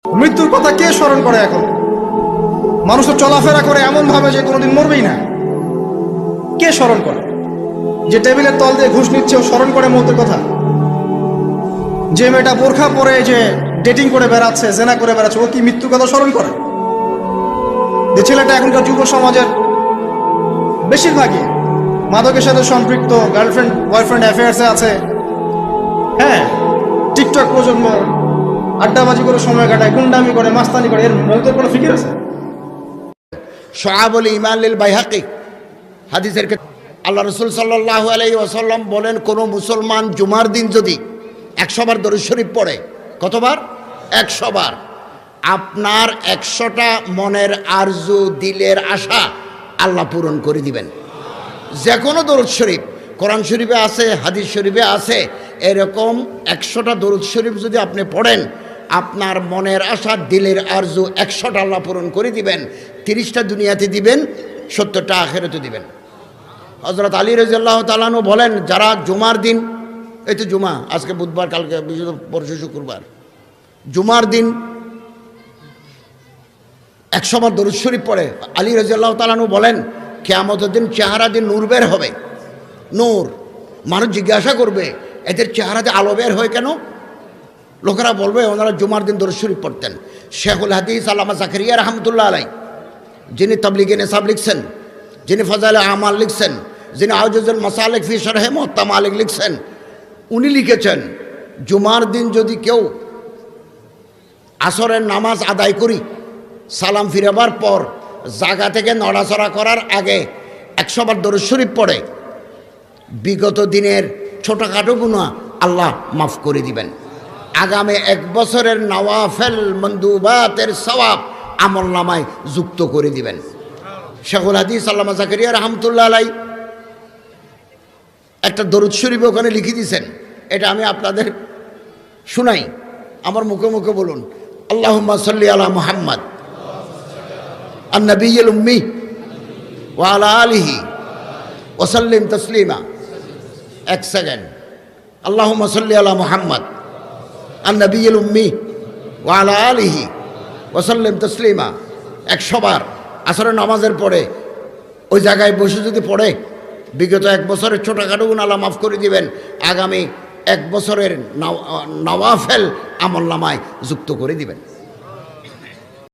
মৃত্যুর কথা কে স্মরণ করে এখন? মানুষ তো চলাফেরা করে এমন ভাবে যে কোনোদিন মরবেই না। কে স্মরণ করে? যে টেবিলের তল দিয়ে ঘুষ নিচ্ছে ও স্মরণ করে মৌতের কথা? যে মেয়েটা বোরখা পরে যে ডেটিং করে বেড়াচ্ছে, জেনা করে বেড়াচ্ছে, ও কি মৃত্যুর কথা স্মরণ করে? যে ছেলেটা এখনকার যুব সমাজের বেশিরভাগই মাদকের সাথে সম্পৃক্ত, গার্লফ্রেন্ড বয়ফ্রেন্ড অ্যাফেয়ার্সে আছে, হ্যাঁ, টিকটক প্রজন্ম, আড্ডাবাজি করে সময় কাটায়, গুন্ডামি করে, মাস্তানি করে, এর মৌতের কোনো ফিকির আছে? শুআবুল ঈমান লিল বাইহাকি হাদিসের আল্লাহ রাসূল সাল্লাল্লাহু আলাইহি ওয়াসাল্লাম বলেন, কোনো মুসলমান জুমার দিন যদি 100 বার দরুদ শরীফ পড়ে, কতবার? 100 বার, আপনার 100টা মনের আরজু, দিলের আশা আল্লাহ পূরণ করে দিবেন। যে কোনো দরুদ শরীফ, কোরআন শরীফে আছে, হাদিস শরীফে আছে, এরকম 100টা দরুদ শরীফ যদি আপনি পড়েন, আপনার মনের আশা, দিলের আরজু 100টা আল্লাহ পূরণ করে দিবেন। 30টা দুনিয়াতে দিবেন, 70টা আখিরাতে দিবেন। হযরত আলী রাদিয়াল্লাহু তাআলা আনহু বলেন, যারা জুমার দিন, এই তো জুমা, আজকে বুধবার, কালকে পরশু শুক্রবার, জুমার দিন 100 বার দরুদ শরীফ পড়ে, আলী রাদিয়াল্লাহু তাআলা আনহু বলেন, কিয়ামতের দিন চেহারা দিয়ে নূর বের হবে, নূর। মানুষ জিজ্ঞাসা করবে, এদের চেহারাতে আলো বের হয় কেন? লোকেরা বলবে, ওনারা জুমার দিন দরুদ শরীফ পড়তেন। শেখুল হাদিস আল্লামা জাকারিয়া রাহমাতুল্লাহ আলাইহি, যিনি তাবলীগে নিসাব লিখছেন, যিনি ফাজাইলে আমাল লিখছেন, যিনি আউজুজুল মাসালিক ফি শরহে মুওয়াত্তা মালিক লিখছেন, উনি লিখেছেন, জুমার দিন যদি কেউ আসরের নামাজ আদায় করি, সালাম ফিরাবার পর জায়গা থেকে নড়াচড়া করার আগে 100 বার দরুদ শরীফ পড়ে, বিগত দিনের ছোটোখাটো গুনাহ আল্লাহ মাফ করে দিবেন। আগামী 1 বছরের নওয়াফেল মন্দুবাতের সওয়াব আমলনামায় যুক্ত করে দিবেন। শেখুল হাদিস আল্লামা জাকারিয়া রাহমাতুল্লাহ আলাইহি একটা দরুদ শরীফ ওখানে লিখে দিয়েছেন, এটা আমি আপনাদের শুনাই, আমার মুখে মুখে বলুন, আল্লাহুম্মা সাল্লি আলা মুহাম্মদ আন-নবিয়্যিল উম্মি ওয়া আলা আলিহি ওয়া সাল্লিম তাসলিমা। 1 সেকেন্ড, আল্লাহুম্মা সাল্লি আলা মুহাম্মদ আন-নবিয়্যিল উম্মি ওয়া আলা আলিহি ওয়া সাল্লিম তাসলিমা। 100 বার আসরের নামাজের পরে ওই জায়গায় বসে যদি পড়ে, বিগত 1 বছরের ছোটোখাটো গুনাহ আল্লাহ মাফ করে দিবেন, আগামী 1 বছরের নওয়াফেল আমলনামায় যুক্ত করে দিবেন।